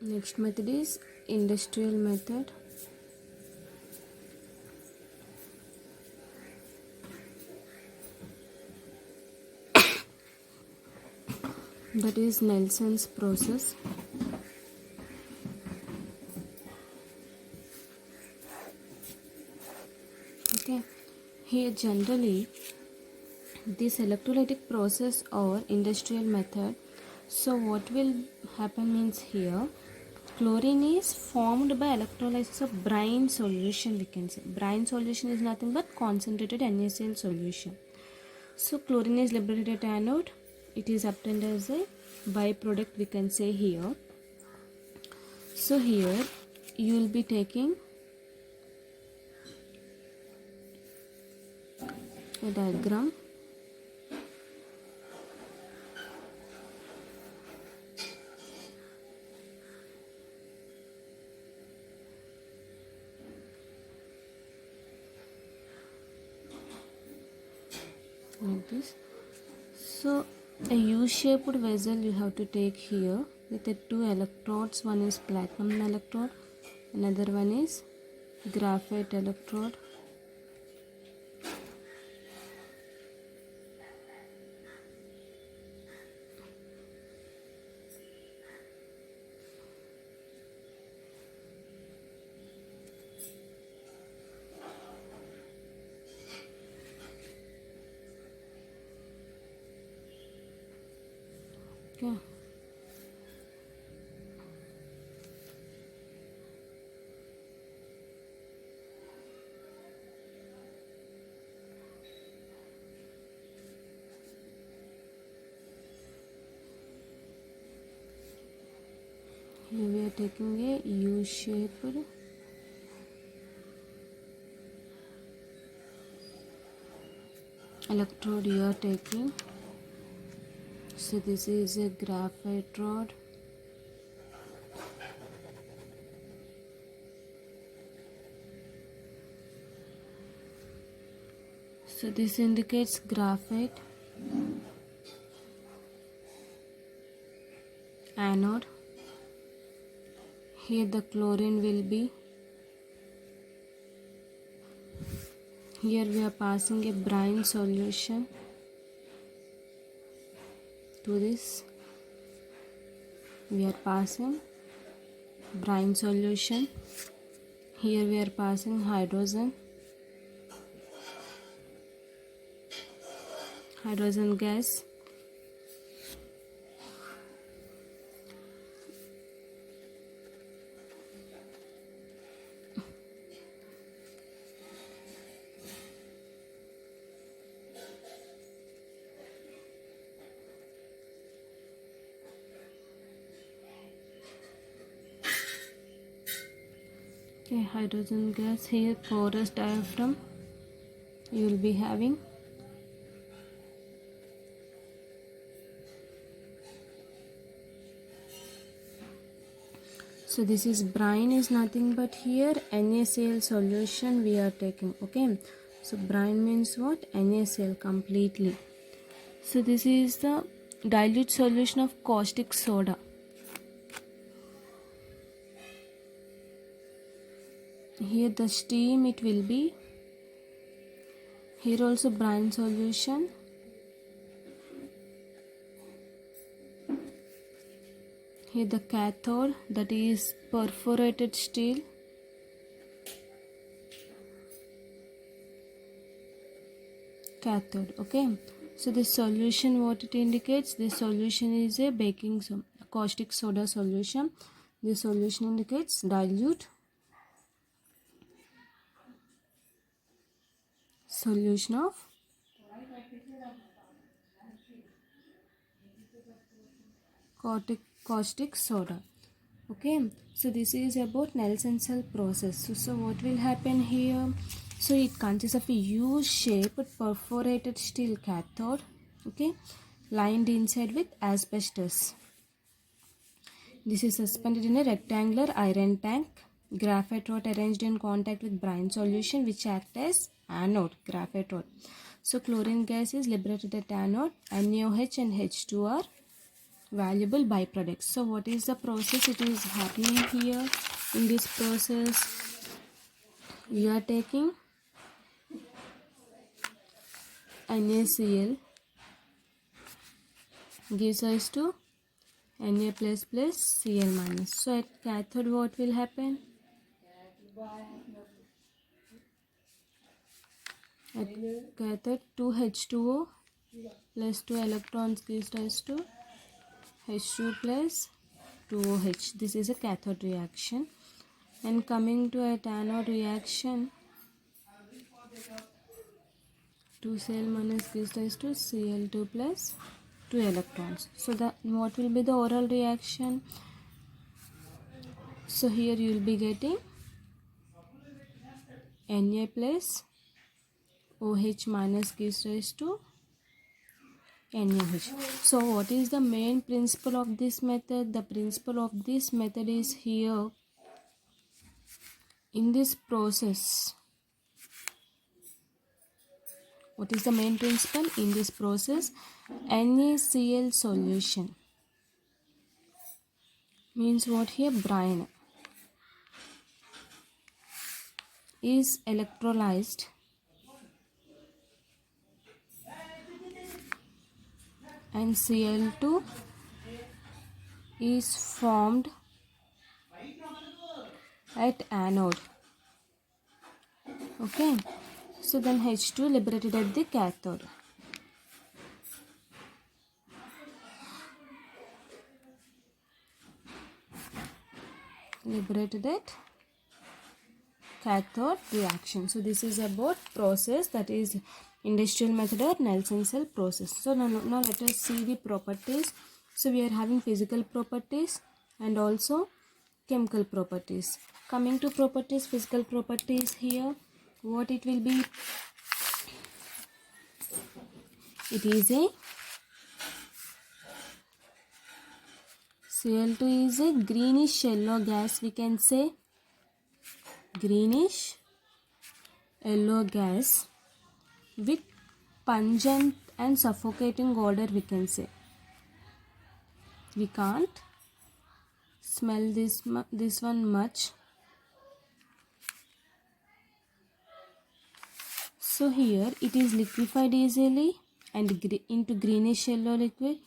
Next method is industrial method. That is Nelson's process. Okay, here generally this electrolytic process or industrial method. So what will happen means here chlorine is formed by electrolysis of brine solution, we can say. Brine solution is nothing but concentrated NaCl solution. So chlorine is liberated at anode. It is obtained as a byproduct, we can say here. So here you will be taking a diagram. Like this. So a U-shaped vessel you have to take here with the two electrodes. One is platinum electrode, another one is graphite electrode. Okay. Here we are taking a U-shaped electrode you are taking. So this is a graphite rod. So this indicates graphite anode. Here the chlorine will be. Here we are passing a brine solution to this. We are passing brine solution. Here we are passing hydrogen gas. Okay, hydrogen gas. Here porous diaphragm you will be having. So this is brine is nothing but here NaCl solution we are taking. Okay, so brine means what? NaCl completely. So this is the dilute solution of caustic soda. Here the steam it will be. Here also brine solution. Here the cathode, that is perforated steel. Cathode. Okay, so this solution what it indicates, this solution is a caustic soda solution. This solution indicates dilute solution of caustic soda. Okay, so this is about Nelson's cell process. So what will happen here? So it consists of a U-shaped perforated steel cathode, okay, lined inside with asbestos. This is suspended in a rectangular iron tank. Graphite rod arranged in contact with brine solution which act as anode, graphite rod. So chlorine gas is liberated at anode. NaOH and H2 are valuable byproducts. So what is the process it is happening here? In this process we are taking NaCl gives rise to Na plus plus Cl minus. So at cathode what will happen? At cathode 2H2O plus 2 electrons gives rise to H2 plus 2OH. This is a cathode reaction. And coming to a anode reaction, 2Cl minus gives rise to Cl2 plus 2 electrons. So what will be the oral reaction? So here you will be getting Na plus OH minus gives rise to NaOH. So what is the main principle of this method? The principle of this method is here in this process. What is the main principle in this process? NaCl solution means what here? Brine is electrolyzed and Cl2 is formed at anode. Okay, so then H2 liberated at the cathode. Liberated at cathode reaction. So this is about process, that is industrial method or Nelson cell process. So now let us see the properties. So we are having physical properties and also chemical properties. Coming to properties, physical properties here, what it will be? It is a Cl2 is a greenish yellow gas, we can say greenish yellow gas with pungent and suffocating odor, we can say. We can't smell this one much. So here it is liquefied easily and into greenish yellow liquid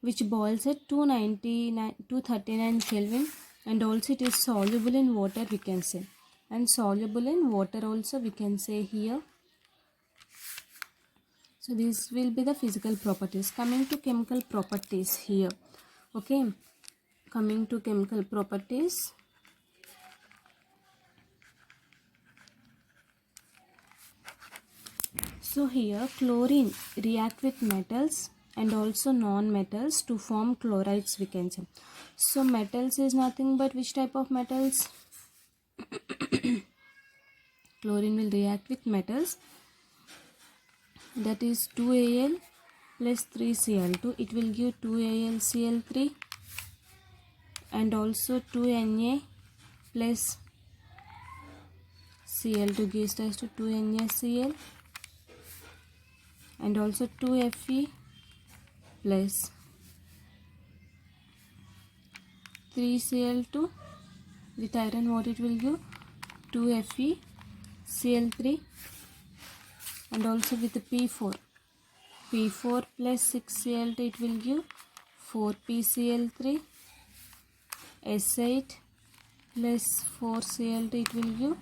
which boils at 239 Kelvin, and also it is soluble in water, we can say, and soluble in water also, we can say here. So this will be the physical properties. Coming to chemical properties here. Okay, coming to chemical properties. So here chlorine react with metals and also non-metals to form chlorides, we can say. So metals is nothing but which type of metals? Chlorine will react with metals, that is 2Al plus 3Cl2. It will give 2AlCl3 and also 2Na plus Cl2 gives rise to 2NaCl and also 2Fe plus 3Cl2 with iron, what it will give? 2FeCl3 and also with P4 plus 6Cl2 it will give 4PCl3, S8 plus 4Cl2 it will give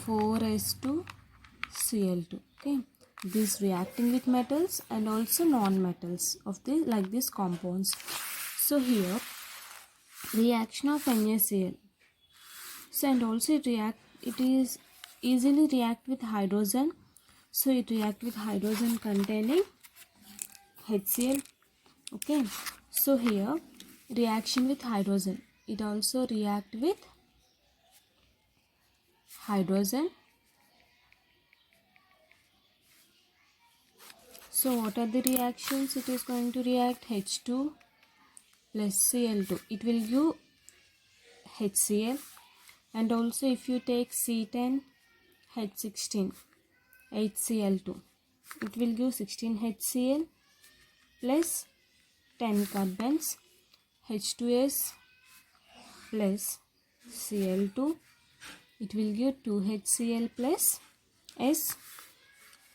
4S2Cl2. Okay, this reacting with metals and also non-metals of the like these compounds. So here reaction of NaCl. So and also it is easily react with hydrogen. So it react with hydrogen containing HCl. Okay, so here reaction with hydrogen, it also react with hydrogen. So what are the reactions? It is going to react H2 plus Cl2. It will give HCl, and also if you take C10 H16 HCl2, it will give 16 HCl plus 10 carbons, H2S plus Cl2, it will give 2HCl plus S,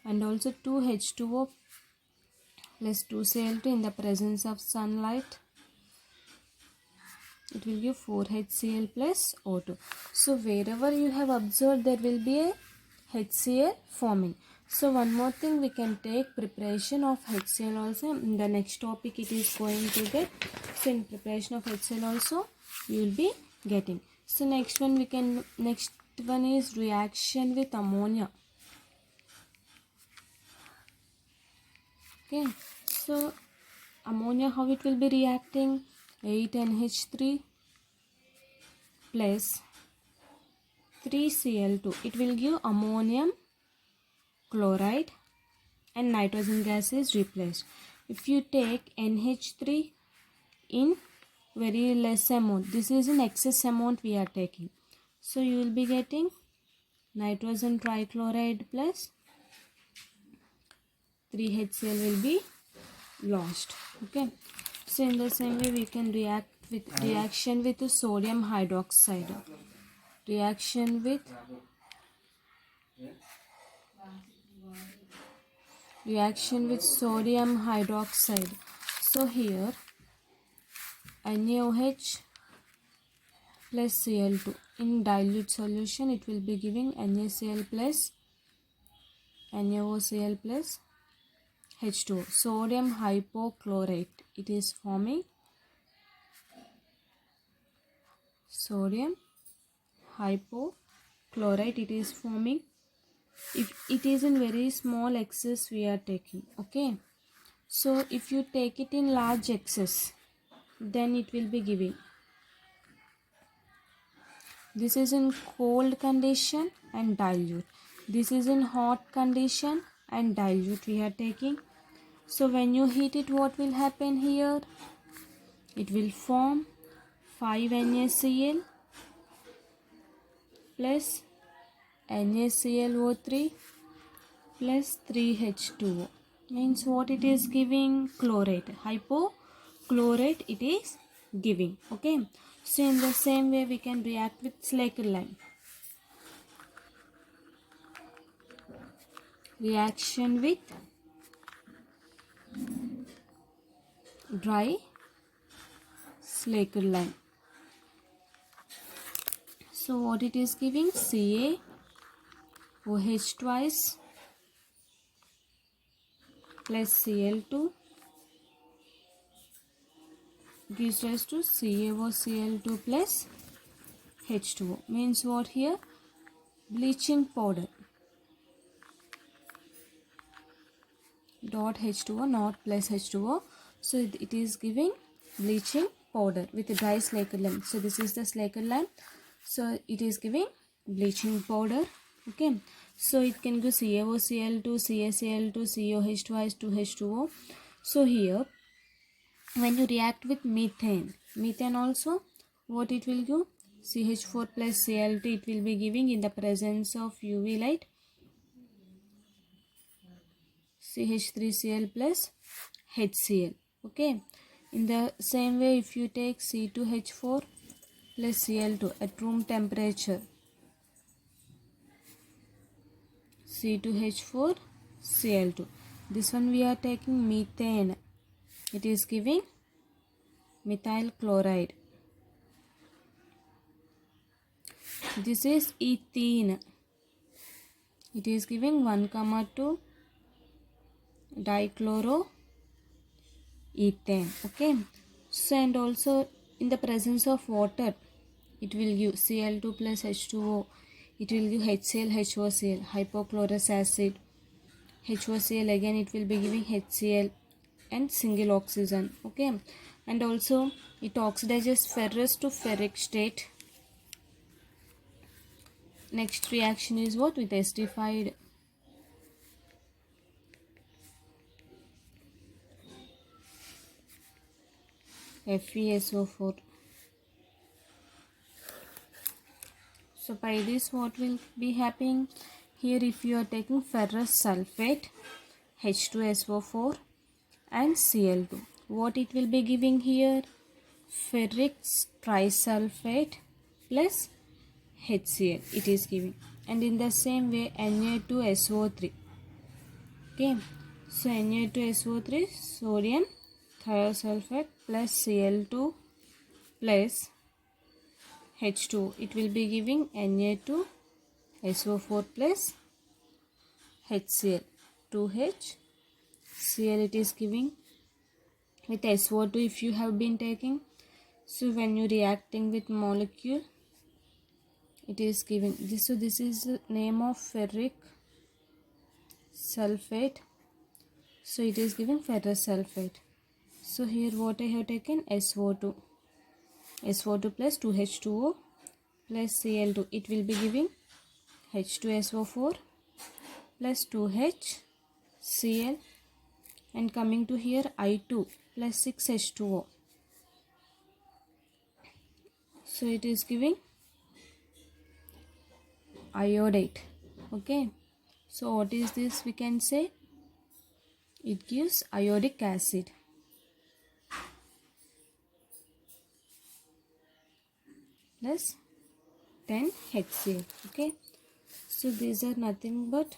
and also 2H2O plus 2Cl2 in the presence of sunlight, it will give 4HCl plus O2. So wherever you have observed, there will be a HCl forming. So one more thing, we can take preparation of HCl also. In the next topic it is going to get. So in preparation of HCl also you will be getting. So next one is reaction with ammonia. Okay, so ammonia, how it will be reacting? 8NH3 plus 3Cl2. It will give ammonium chloride and nitrogen gas is replaced. If you take NH3 in very less amount, this is an excess amount we are taking. So you will be getting nitrogen trichloride plus 3HCl will be lost. Okay. So in the same way we can reaction with sodium hydroxide. Reaction with sodium hydroxide. So here NaOH plus Cl2 in dilute solution, it will be giving NaCl plus NaOCl plus H2O. Sodium hypochlorite, it is forming sodium hypochlorite, it is forming. If it is in very small excess we are taking. Okay, so if you take it in large excess, then it will be giving. This is in cold condition and dilute. This is in hot condition and dilute we are taking. So when you heat it, what will happen here? It will form 5NaCl plus NaClO3 plus 3H2O. Means what it is giving? Chlorate. Hypochlorite it is giving. Okay. So in the same way we can react with Slaker lime. Reaction with dry Slaker lime. So what it is giving? CaOH twice plus Cl2 gives rise to CaOCl2 plus H2O. Means what here? Bleaching powder. Dot H2O, not plus H2O. So it is giving bleaching powder with dry Slaker lime. So this is the Slaker lime. So it is giving bleaching powder. Okay. So it can give CaOCl2, CaCl2, COH twice, 2H2O. So here when you react with methane also, what it will give? CH4 plus Cl2 it will be giving in the presence of UV light. CH3Cl plus HCl. Okay. In the same way, if you take C2H4 plus Cl2 at room temperature, C2H4 Cl2, this one we are taking methane, it is giving methyl chloride. This is ethene, it is giving 1,2 dichloroethane. Okay. So and also in the presence of water, it will give Cl2 plus H2O. It will give HCl, HOCl, hypochlorous acid. HOCl again it will be giving HCl and single oxygen. Okay. And also it oxidizes ferrous to ferric state. Next reaction is what? With esterified FeSO4. So by this what will be happening? Here if you are taking ferrous sulfate, H2SO4 and Cl2. what it will be giving here? Ferric trisulfate plus HCl it is giving. And in the same way Na2SO3. Okay, so Na2SO3 sodium thiosulfate plus Cl2 plus H2, it will be giving Na2SO4 plus HCl, 2HCl it is giving with SO2 if you have been taking. So when you reacting with molecule, it is giving this. So this is the name of ferric sulfate. So it is giving ferrous sulfate. So here what I have taken, SO2 plus 2H2O plus Cl2, it will be giving H2SO4 plus 2HCl, and coming to here I2 plus 6H2O. So it is giving iodate. Okay, so what is this? We can say it gives iodic acid. Plus 10 HCl. Okay, so these are nothing but,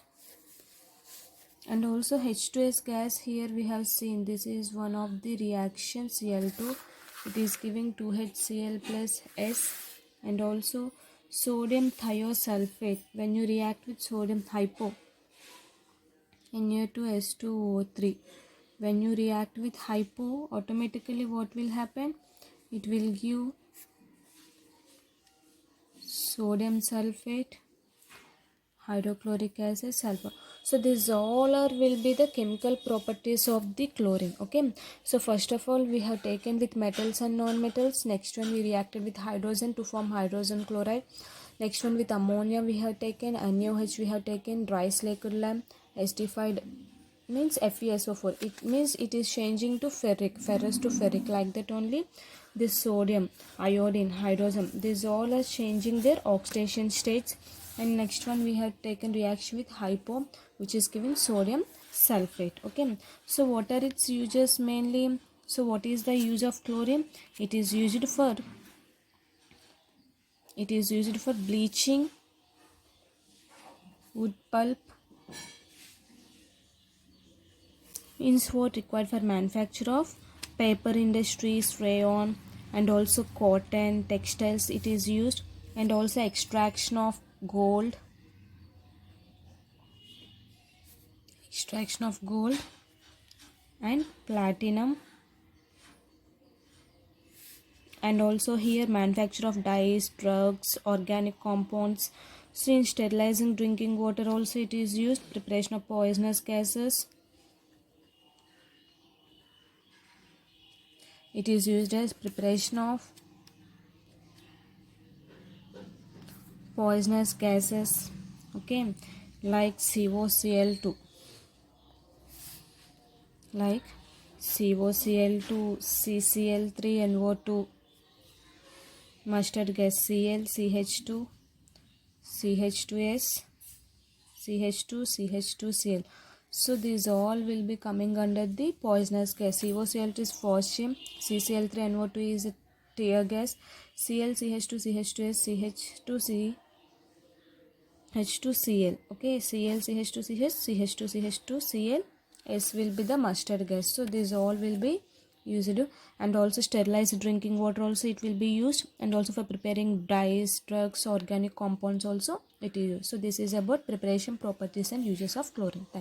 and also H2S gas here we have seen, this is one of the reactions Cl2, it is giving 2HCl plus S, and also sodium thiosulfate, when you react with sodium hypo, Na2S2O3, when you react with hypo, automatically what will happen? It will give sodium sulfate, hydrochloric acid, sulfur. So these all are will be the chemical properties of the chlorine. Okay, so first of all we have taken with metals and non-metals. Next one we reacted with hydrogen to form hydrogen chloride. Next one with ammonia we have taken, NaOH we have taken, dry slaked lamp, acidified means FeSO4, it means it is changing to ferrous to ferric, like that only. This sodium, iodine, hydrogen, these all are changing their oxidation states. And next one we have taken reaction with hypo, which is giving sodium sulfate. Okay, so what are its uses mainly? So what is the use of chlorine? It is used for bleaching, wood pulp, means what required for manufacture of paper industries, rayon, and also cotton, textiles it is used, and also extraction of gold, and platinum, and also here manufacture of dyes, drugs, organic compounds. So in sterilizing drinking water also it is used, preparation of poisonous gases, it is used as preparation of poisonous gases. Okay, like COCl2, CCl3NO2, mustard gas Cl, CH2, CH2S, CH2, CH2Cl. So these all will be coming under the poisonous gas. COCl2 is phosgene, CCl3NO2 is a tear gas, Cl, CH2, CH2S, CH2C, H2Cl. Okay, Cl, CH2CH, CH2, CH2Cl, S will be the mustard gas. So these all will be used, and also sterilized drinking water also it will be used, and also for preparing dyes, drugs, organic compounds also it is used. So this is about preparation, properties and uses of chlorine. Thank you.